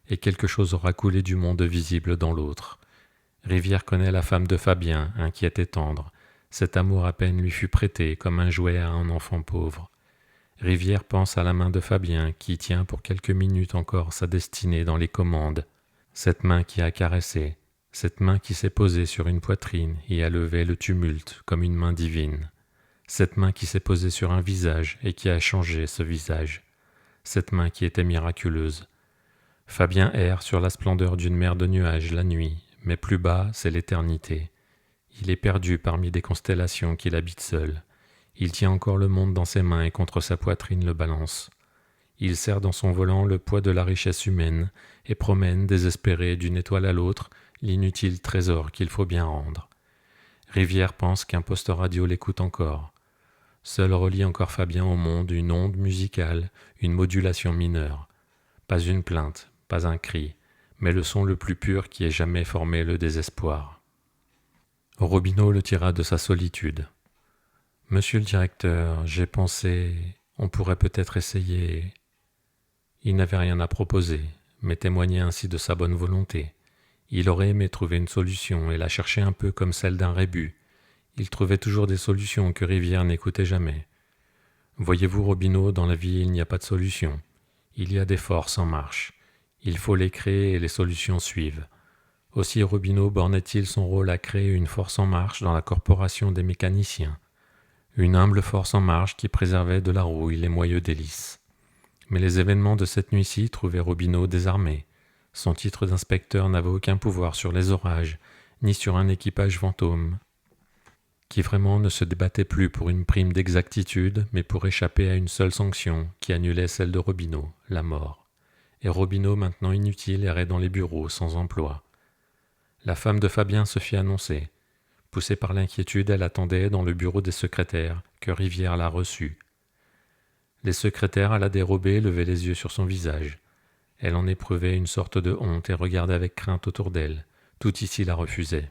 et quelque chose aura coulé du monde visible dans l'autre. Rivière connaît la femme de Fabien, inquiète et tendre. Cet amour à peine lui fut prêté comme un jouet à un enfant pauvre. Rivière pense à la main de Fabien qui tient pour quelques minutes encore sa destinée dans les commandes. Cette main qui a caressé, cette main qui s'est posée sur une poitrine et a levé le tumulte comme une main divine. Cette main qui s'est posée sur un visage et qui a changé ce visage. Cette main qui était miraculeuse. Fabien erre sur la splendeur d'une mer de nuages la nuit, mais plus bas, c'est l'éternité. Il est perdu parmi des constellations qu'il habite seul. Il tient encore le monde dans ses mains et contre sa poitrine le balance. Il serre dans son volant le poids de la richesse humaine et promène, désespéré d'une étoile à l'autre, l'inutile trésor qu'il faut bien rendre. Rivière pense qu'un poste radio l'écoute encore. Seul relie encore Fabien au monde une onde musicale, une modulation mineure. Pas une plainte, pas un cri, mais le son le plus pur qui ait jamais formé le désespoir. Robineau le tira de sa solitude. « Monsieur le directeur, j'ai pensé, on pourrait peut-être essayer. » Il n'avait rien à proposer, mais témoignait ainsi de sa bonne volonté. Il aurait aimé trouver une solution et la chercher un peu comme celle d'un rébut. Il trouvait toujours des solutions que Rivière n'écoutait jamais. Voyez-vous, Robineau, dans la vie, il n'y a pas de solution. Il y a des forces en marche. Il faut les créer et les solutions suivent. Aussi Robineau bornait-il son rôle à créer une force en marche dans la corporation des mécaniciens. Une humble force en marche qui préservait de la rouille les moyeux délices. Mais les événements de cette nuit-ci trouvaient Robineau désarmé. Son titre d'inspecteur n'avait aucun pouvoir sur les orages, ni sur un équipage fantôme, qui vraiment ne se débattait plus pour une prime d'exactitude, mais pour échapper à une seule sanction, qui annulait celle de Robineau, la mort. Et Robineau, maintenant inutile, errait dans les bureaux, sans emploi. La femme de Fabien se fit annoncer. Poussée par l'inquiétude, elle attendait dans le bureau des secrétaires, que Rivière la reçut. Les secrétaires à la dérobée levaient les yeux sur son visage. Elle en éprouvait une sorte de honte et regardait avec crainte autour d'elle. Tout ici la refusait.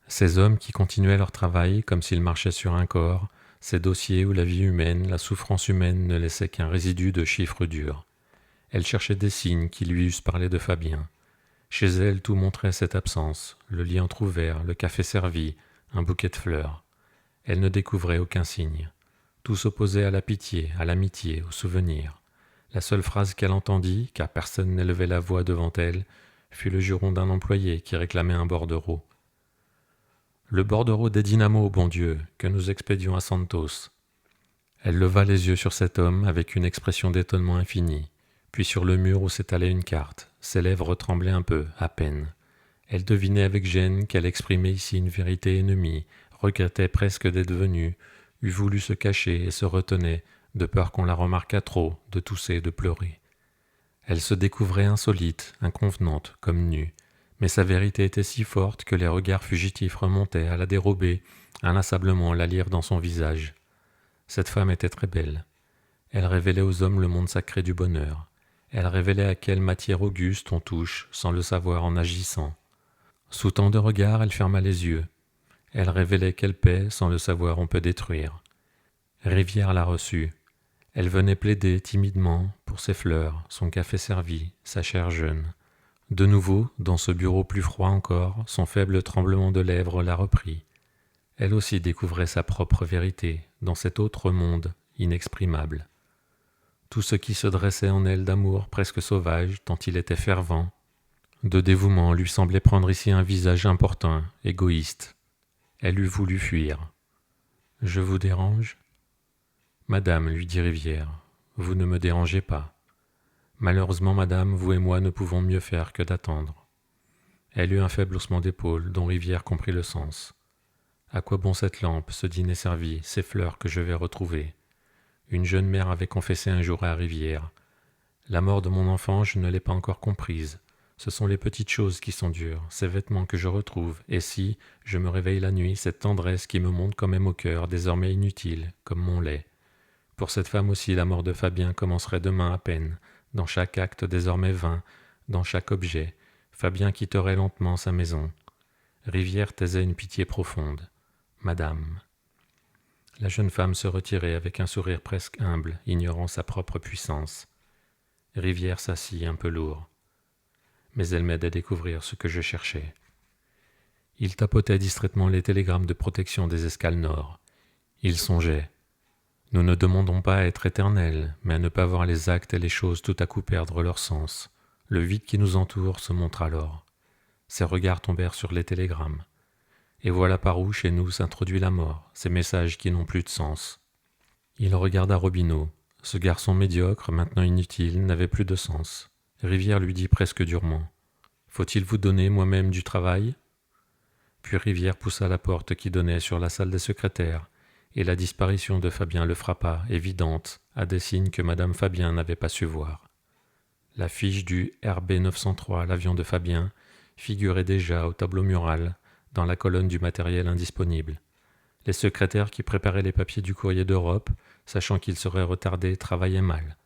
Ces hommes qui continuaient leur travail comme s'ils marchaient sur un corps, ces dossiers où la vie humaine, la souffrance humaine ne laissaient qu'un résidu de chiffres durs. Elle cherchait des signes qui lui eussent parlé de Fabien. Chez elle, tout montrait cette absence, le lit entr'ouvert, le café servi, un bouquet de fleurs. Elle ne découvrait aucun signe. Tout s'opposait à la pitié, à l'amitié, au souvenir. La seule phrase qu'elle entendit, car personne n'élevait la voix devant elle, fut le juron d'un employé qui réclamait un bordereau. « Le bordereau des dynamos, bon Dieu, que nous expédions à Santos. » Elle leva les yeux sur cet homme avec une expression d'étonnement infini, puis sur le mur où s'étalait une carte. Ses lèvres tremblaient un peu, à peine. Elle devinait avec gêne qu'elle exprimait ici une vérité ennemie, regrettait presque d'être venue, eût voulu se cacher et se retenait, de peur qu'on la remarquât trop, de tousser, de pleurer. Elle se découvrait insolite, inconvenante, comme nue, mais sa vérité était si forte que les regards fugitifs remontaient à la dérober, inlassablement la lire dans son visage. Cette femme était très belle. Elle révélait aux hommes le monde sacré du bonheur. Elle révélait à quelle matière auguste on touche, sans le savoir en agissant. Sous tant de regards, elle ferma les yeux. Elle révélait quelle paix, sans le savoir, on peut détruire. Rivière la reçut. Elle venait plaider timidement pour ses fleurs, son café servi, sa chair jeune. De nouveau, dans ce bureau plus froid encore, son faible tremblement de lèvres la reprit. Elle aussi découvrait sa propre vérité, dans cet autre monde inexprimable. Tout ce qui se dressait en elle d'amour presque sauvage, tant il était fervent, de dévouement, lui semblait prendre ici un visage importun, égoïste. Elle eût voulu fuir. « Je vous dérange ?» ?»« Madame, lui dit Rivière, vous ne me dérangez pas. Malheureusement, madame, vous et moi ne pouvons mieux faire que d'attendre. » Elle eut un faible haussement d'épaule, dont Rivière comprit le sens. « À quoi bon cette lampe, ce dîner servi, ces fleurs que je vais retrouver ?» Une jeune mère avait confessé un jour à Rivière. « La mort de mon enfant, je ne l'ai pas encore comprise. Ce sont les petites choses qui sont dures, ces vêtements que je retrouve, et si, je me réveille la nuit, cette tendresse qui me monte quand même au cœur, désormais inutile, comme mon lait. Pour cette femme aussi, la mort de Fabien commencerait demain à peine, dans chaque acte désormais vain, dans chaque objet. Fabien quitterait lentement sa maison. » Rivière taisait une pitié profonde. « Madame. » La jeune femme se retirait avec un sourire presque humble, ignorant sa propre puissance. Rivière s'assit un peu lourd. Mais elle m'aide à découvrir ce que je cherchais. Il tapotait distraitement les télégrammes de protection des escales nord. Il songeait. Nous ne demandons pas à être éternels, mais à ne pas voir les actes et les choses tout à coup perdre leur sens. Le vide qui nous entoure se montre alors. Ses regards tombèrent sur les télégrammes. Et voilà par où, chez nous, s'introduit la mort, ces messages qui n'ont plus de sens. Il regarda Robineau. Ce garçon médiocre, maintenant inutile, n'avait plus de sens. Rivière lui dit presque durement. « Faut-il vous donner moi-même du travail ?» Puis Rivière poussa la porte qui donnait sur la salle des secrétaires, et la disparition de Fabien le frappa, évidente, à des signes que madame Fabien n'avait pas su voir. La fiche du RB 903, l'avion de Fabien, figurait déjà au tableau mural, dans la colonne du matériel indisponible. Les secrétaires qui préparaient les papiers du courrier d'Europe, sachant qu'ils seraient retardés, travaillaient mal.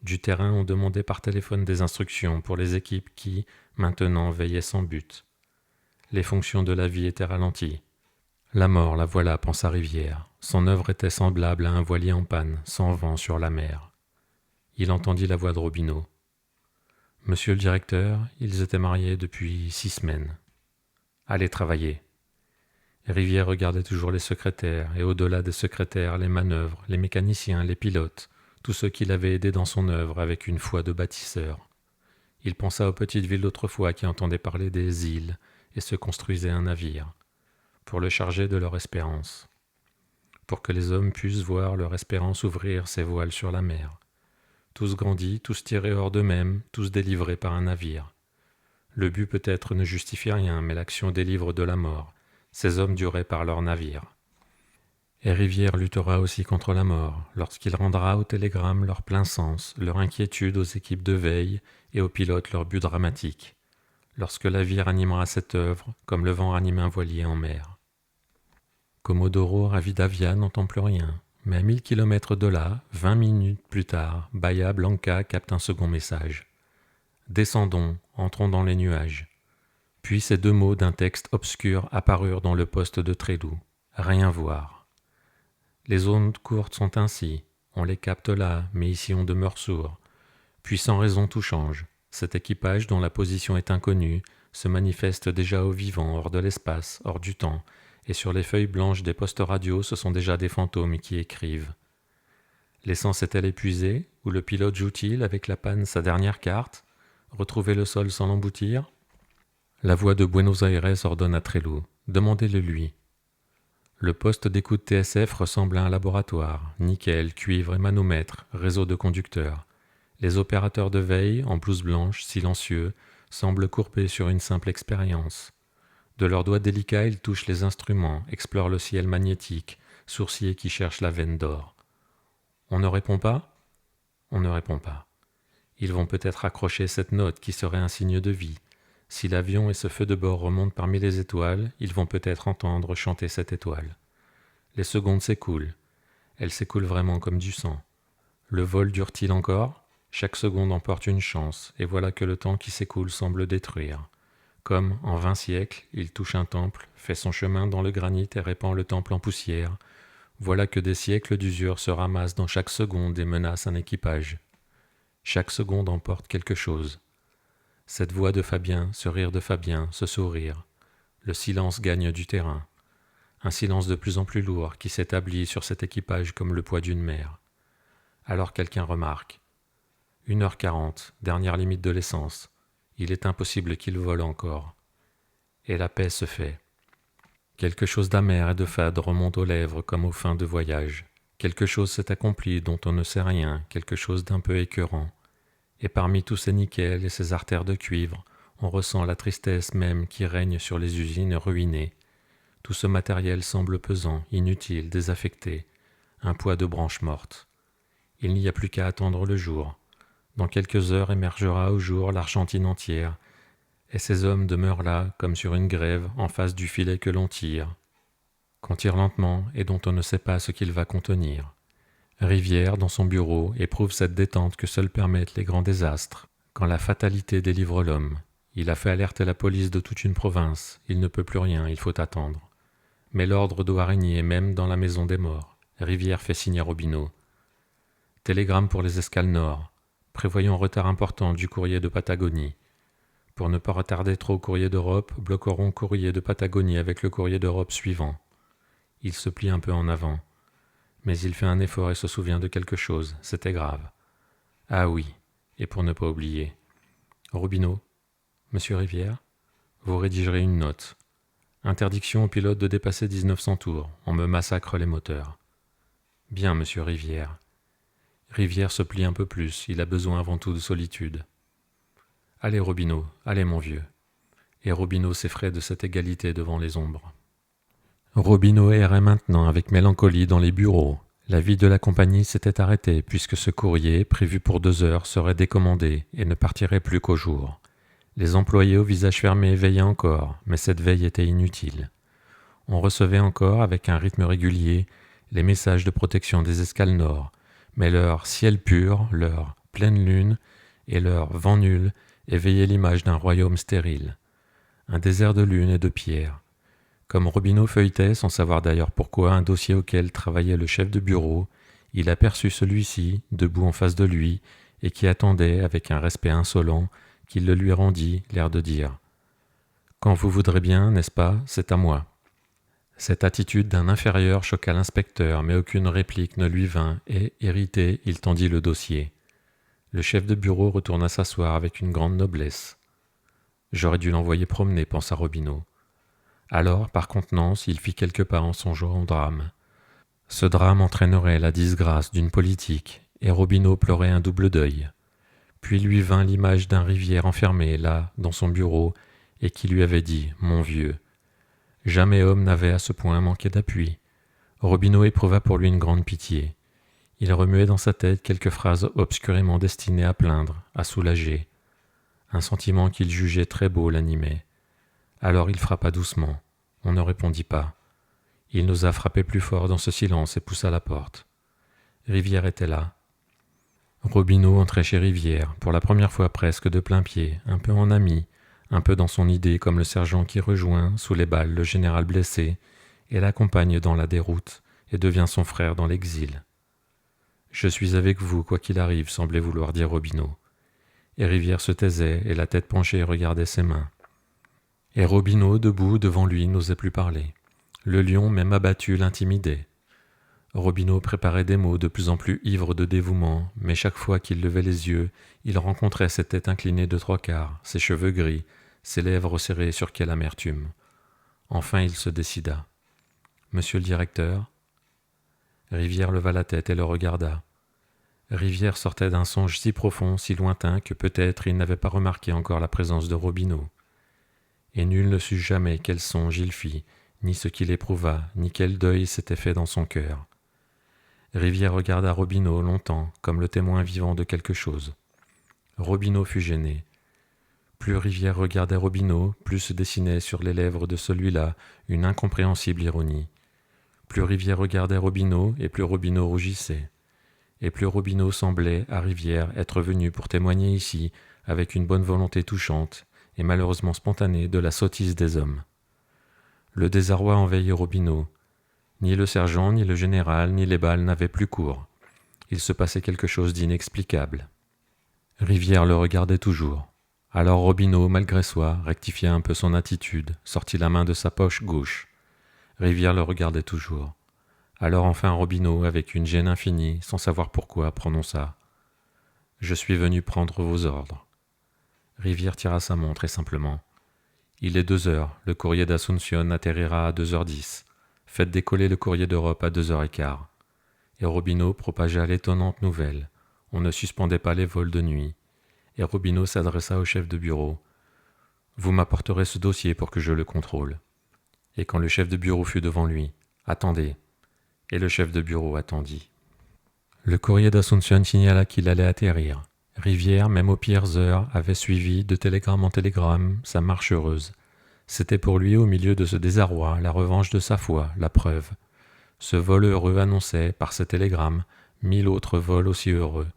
Du terrain, on demandait par téléphone des instructions pour les équipes qui, maintenant, veillaient sans but. Les fonctions de la vie étaient ralenties. La mort, la voilà, pensa Rivière. Son œuvre était semblable à un voilier en panne, sans vent sur la mer. Il entendit la voix de Robineau. « Monsieur le directeur, ils étaient mariés depuis 6 semaines. Allez travailler. » Rivière regardait toujours les secrétaires, et au-delà des secrétaires, les manœuvres, les mécaniciens, les pilotes, tous ceux qui l'avaient aidé dans son œuvre avec une foi de bâtisseur. Il pensa aux petites villes d'autrefois qui entendaient parler des îles et se construisaient un navire, pour le charger de leur espérance, pour que les hommes puissent voir leur espérance ouvrir ses voiles sur la mer. Tous grandis, tous tirés hors d'eux-mêmes, tous délivrés par un navire. Le but peut-être ne justifie rien, mais l'action délivre de la mort. Ces hommes duraient par leur navire. Et Rivière luttera aussi contre la mort, lorsqu'il rendra aux télégrammes leur plein sens, leur inquiétude aux équipes de veille et aux pilotes leur but dramatique, lorsque la vie ranimera cette œuvre comme le vent ranime un voilier en mer. Comodoro Rivadavia n'entend plus rien, mais à 1000 kilomètres de là, 20 minutes plus tard, Bahia Blanca capte un second message. « Descendons, entrons dans les nuages. » Puis ces 2 mots d'un texte obscur apparurent dans le poste de Trédoux. Rien voir. Les ondes courtes sont ainsi, on les capte là, mais ici on demeure sourd. Puis sans raison tout change. Cet équipage dont la position est inconnue se manifeste déjà au vivant, hors de l'espace, hors du temps, et sur les feuilles blanches des postes radio ce sont déjà des fantômes qui écrivent. L'essence est-elle épuisée, ou le pilote joue-t-il avec la panne sa dernière carte? Retrouver le sol sans l'emboutir? La voix de Buenos Aires ordonne à Trédoux. Demandez-le lui. Le poste d'écoute TSF ressemble à un laboratoire. Nickel, cuivre et manomètre, réseau de conducteurs. Les opérateurs de veille, en blouse blanche, silencieux, semblent courbés sur une simple expérience. De leurs doigts délicats, ils touchent les instruments, explorent le ciel magnétique, sourcils qui cherchent la veine d'or. On ne répond pas? On ne répond pas. Ils vont peut-être accrocher cette note qui serait un signe de vie. Si l'avion et ce feu de bord remontent parmi les étoiles, ils vont peut-être entendre chanter cette étoile. Les secondes s'écoulent. Elles s'écoulent vraiment comme du sang. Le vol dure-t-il encore ? Chaque seconde emporte une chance, et voilà que le temps qui s'écoule semble détruire. Comme, en 20 siècles, il touche un temple, fait son chemin dans le granit et répand le temple en poussière. Voilà que des siècles d'usure se ramassent dans chaque seconde et menacent un équipage. Chaque seconde emporte quelque chose. Cette voix de Fabien, ce rire de Fabien, ce sourire. Le silence gagne du terrain. Un silence de plus en plus lourd qui s'établit sur cet équipage comme le poids d'une mer. Alors quelqu'un remarque. 1h40, dernière limite de l'essence. Il est impossible qu'il vole encore. Et la paix se fait. Quelque chose d'amer et de fade remonte aux lèvres comme aux fins de voyage. Quelque chose s'est accompli dont on ne sait rien, quelque chose d'un peu écœurant. Et parmi tous ces nickels et ces artères de cuivre, on ressent la tristesse même qui règne sur les usines ruinées. Tout ce matériel semble pesant, inutile, désaffecté, un poids de branches mortes. Il n'y a plus qu'à attendre le jour. Dans quelques heures émergera au jour l'Argentine entière, et ces hommes demeurent là, comme sur une grève, en face du filet que l'on tire. Qu'on tire lentement et dont on ne sait pas ce qu'il va contenir. Rivière, dans son bureau, éprouve cette détente que seuls permettent les grands désastres, quand la fatalité délivre l'homme. Il a fait alerter la police de toute une province, il ne peut plus rien, il faut attendre. Mais l'ordre doit régner même dans la maison des morts. Rivière fait signe à Robineau. Télégramme pour les escales nord. Prévoyons retard important du courrier de Patagonie. Pour ne pas retarder trop courrier d'Europe, bloquerons courrier de Patagonie avec le courrier d'Europe suivant. Il se plie un peu en avant. Mais il fait un effort et se souvient de quelque chose, c'était grave. Ah oui, et pour ne pas oublier. Robineau, Monsieur Rivière, vous rédigerez une note. Interdiction au pilote de dépasser 1900 tours, on me massacre les moteurs. Bien, Monsieur Rivière. Rivière se plie un peu plus, il a besoin avant tout de solitude. Allez Robineau, allez mon vieux. Et Robineau s'effraie de cette égalité devant les ombres. Robineau errait maintenant avec mélancolie dans les bureaux. La vie de la compagnie s'était arrêtée puisque ce courrier, prévu pour 2 heures, serait décommandé et ne partirait plus qu'au jour. Les employés au visage fermé veillaient encore, mais cette veille était inutile. On recevait encore, avec un rythme régulier, les messages de protection des escales nord, mais leur ciel pur, leur pleine lune et leur vent nul éveillaient l'image d'un royaume stérile. Un désert de lune et de pierre. Comme Robineau feuilletait, sans savoir d'ailleurs pourquoi, un dossier auquel travaillait le chef de bureau, il aperçut celui-ci, debout en face de lui, et qui attendait, avec un respect insolent, qu'il le lui rendît, l'air de dire « Quand vous voudrez bien, n'est-ce pas, c'est à moi ». Cette attitude d'un inférieur choqua l'inspecteur, mais aucune réplique ne lui vint, et, irrité, il tendit le dossier. Le chef de bureau retourna s'asseoir avec une grande noblesse. « J'aurais dû l'envoyer promener, pensa Robineau. Alors, par contenance, il fit quelques pas en songeant au drame. Ce drame entraînerait la disgrâce d'une politique, et Robineau pleurait un double deuil. Puis lui vint l'image d'un Rivière enfermé, là, dans son bureau, et qui lui avait dit « Mon vieux ». Jamais homme n'avait à ce point manqué d'appui. Robineau éprouva pour lui une grande pitié. Il remuait dans sa tête quelques phrases obscurément destinées à plaindre, à soulager. Un sentiment qu'il jugeait très beau l'animait. Alors il frappa doucement. On ne répondit pas. Il n'osa frapper plus fort dans ce silence et poussa la porte. Rivière était là. Robineau entrait chez Rivière, pour la première fois presque de plein pied, un peu en ami, un peu dans son idée comme le sergent qui rejoint, sous les balles, le général blessé, et l'accompagne dans la déroute, et devient son frère dans l'exil. « Je suis avec vous, quoi qu'il arrive », semblait vouloir dire Robineau. Et Rivière se taisait, et la tête penchée regardait ses mains. Et Robineau, debout devant lui, n'osait plus parler. Le lion, même abattu, l'intimidait. Robineau préparait des mots de plus en plus ivres de dévouement, mais chaque fois qu'il levait les yeux, il rencontrait cette tête inclinée de 3/4, ses cheveux gris, ses lèvres serrées sur quelle amertume. Enfin il se décida. « Monsieur le directeur ?» Rivière leva la tête et le regarda. Rivière sortait d'un songe si profond, si lointain, que peut-être il n'avait pas remarqué encore la présence de Robineau. Et nul ne sut jamais quel songe il fit, ni ce qu'il éprouva, ni quel deuil s'était fait dans son cœur. Rivière regarda Robineau longtemps, comme le témoin vivant de quelque chose. Robineau fut gêné. Plus Rivière regardait Robineau, plus se dessinait sur les lèvres de celui-là une incompréhensible ironie. Plus Rivière regardait Robineau, et plus Robineau rougissait. Et plus Robineau semblait, à Rivière, être venu pour témoigner ici, avec une bonne volonté touchante, et malheureusement spontanée, de la sottise des hommes. Le désarroi envahit Robineau. Ni le sergent, ni le général, ni les balles n'avaient plus cours. Il se passait quelque chose d'inexplicable. Rivière le regardait toujours. Alors Robineau, malgré soi, rectifia un peu son attitude, sortit la main de sa poche gauche. Rivière le regardait toujours. Alors enfin Robineau, avec une gêne infinie, sans savoir pourquoi, prononça « Je suis venu prendre vos ordres ». Rivière tira sa montre et simplement « Il est 2 heures, le courrier d'Asunción atterrira à 2h10. Faites décoller le courrier d'Europe à 2h15. » Et Robineau propagea l'étonnante nouvelle. On ne suspendait pas les vols de nuit. Et Robineau s'adressa au chef de bureau. « Vous m'apporterez ce dossier pour que je le contrôle. » Et quand le chef de bureau fut devant lui, « Attendez. » Et le chef de bureau attendit. Le courrier d'Asunción signala qu'il allait atterrir. Rivière, même aux pires heures, avait suivi, de télégramme en télégramme, sa marche heureuse. C'était pour lui, au milieu de ce désarroi, la revanche de sa foi, la preuve. Ce vol heureux annonçait, par ces télégrammes, 1000 autres vols aussi heureux.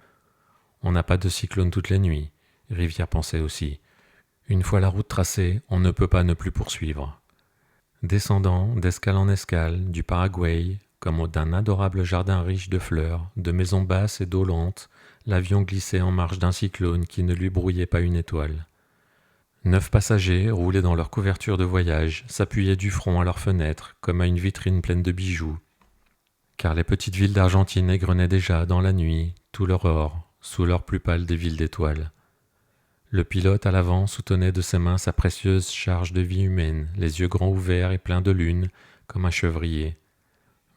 On n'a pas de cyclone toutes les nuits, Rivière pensait aussi. Une fois la route tracée, on ne peut pas ne plus poursuivre. Descendant, d'escale en escale, du Paraguay, comme d'un adorable jardin riche de fleurs, de maisons basses et d'eau lente, l'avion glissait en marge d'un cyclone qui ne lui brouillait pas une étoile. 9 passagers, roulés dans leur couverture de voyage, s'appuyaient du front à leurs fenêtres, comme à une vitrine pleine de bijoux, car les petites villes d'Argentine égrenaient déjà, dans la nuit, tout leur or, sous leur plus pâle des villes d'étoiles. Le pilote à l'avant soutenait de ses mains sa précieuse charge de vie humaine, les yeux grands ouverts et pleins de lune, comme un chevrier.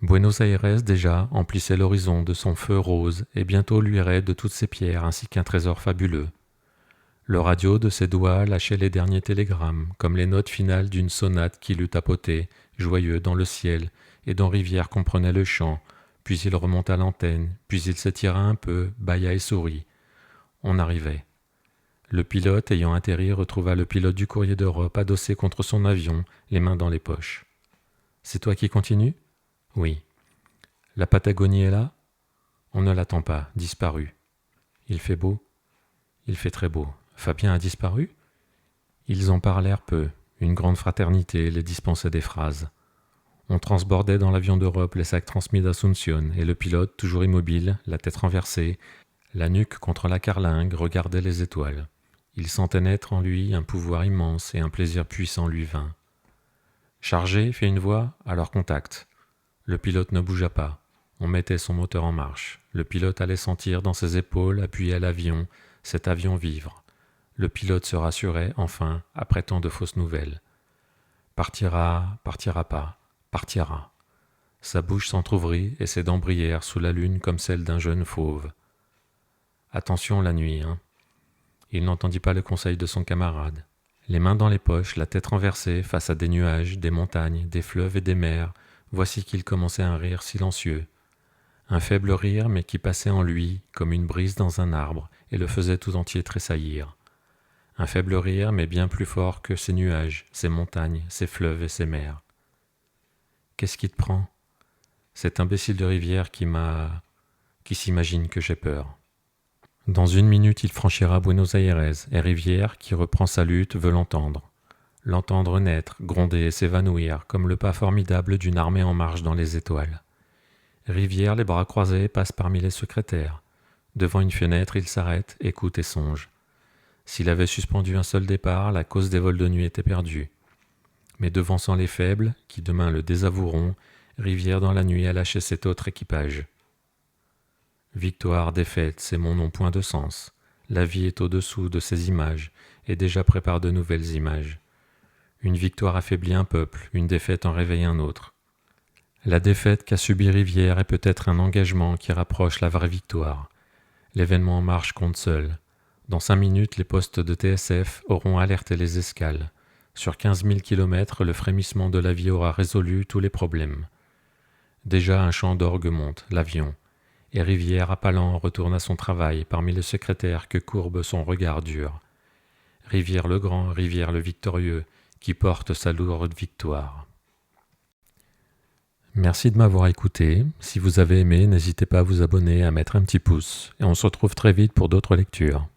Buenos Aires, déjà, emplissait l'horizon de son feu rose et bientôt luirait de toutes ses pierres ainsi qu'un trésor fabuleux. Le radio de ses doigts lâchait les derniers télégrammes, comme les notes finales d'une sonate qu'il eût tapotée, joyeux, dans le ciel, et dont Rivière comprenait le chant, puis il remonta l'antenne, puis il s'étira un peu, bâilla et sourit. On arrivait. Le pilote, ayant atterri, retrouva le pilote du courrier d'Europe adossé contre son avion, les mains dans les poches. « C'est toi qui continues ?»« Oui. »« La Patagonie est là ?»« On ne l'attend pas, disparu. »« Il fait beau ?»« Il fait très beau. »« Fabien a disparu ?» Ils en parlèrent peu. Une grande fraternité les dispensait des phrases. On transbordait dans l'avion d'Europe les sacs transmis d'Asunción, et le pilote, toujours immobile, la tête renversée, la nuque contre la carlingue, regardait les étoiles. Il sentait naître en lui un pouvoir immense et un plaisir puissant lui vint. « Chargé » fit une voix, alors contact. Le pilote ne bougea pas. On mettait son moteur en marche. Le pilote allait sentir dans ses épaules, appuyé à l'avion, cet avion vivre. Le pilote se rassurait, enfin, après tant de fausses nouvelles. Partira, partira pas, partira. Sa bouche s'entr'ouvrit et ses dents brillèrent sous la lune comme celle d'un jeune fauve. Attention la nuit, hein. Il n'entendit pas le conseil de son camarade. Les mains dans les poches, la tête renversée face à des nuages, des montagnes, des fleuves et des mers, voici qu'il commençait un rire silencieux. Un faible rire, mais qui passait en lui comme une brise dans un arbre et le faisait tout entier tressaillir. Un faible rire, mais bien plus fort que ces nuages, ces montagnes, ces fleuves et ces mers. « Qu'est-ce qui te prend ? Cet imbécile de Rivière qui s'imagine que j'ai peur. » Dans 1 minute, il franchira Buenos Aires, et Rivière, qui reprend sa lutte, veut l'entendre. L'entendre naître, gronder et s'évanouir, comme le pas formidable d'une armée en marche dans les étoiles. Rivière, les bras croisés, passe parmi les secrétaires. Devant une fenêtre, il s'arrête, écoute et songe. S'il avait suspendu un seul départ, la cause des vols de nuit était perdue. Mais devançant les faibles, qui demain le désavoueront, Rivière dans la nuit a lâché cet autre équipage. Victoire, défaite, c'est mon nom point de sens. La vie est au-dessous de ces images, et déjà prépare de nouvelles images. Une victoire affaiblit un peuple, une défaite en réveille un autre. La défaite qu'a subie Rivière est peut-être un engagement qui rapproche la vraie victoire. L'événement en marche compte seul. Dans 5 minutes, les postes de TSF auront alerté les escales. Sur 15 000 kilomètres, le frémissement de la vie aura résolu tous les problèmes. Déjà un chant d'orgue monte, l'avion, et Rivière appalant retourne à son travail parmi les secrétaires que courbe son regard dur. Rivière le grand, Rivière le victorieux, qui porte sa lourde victoire. Merci de m'avoir écouté. Si vous avez aimé, n'hésitez pas à vous abonner, à mettre un petit pouce, et on se retrouve très vite pour d'autres lectures.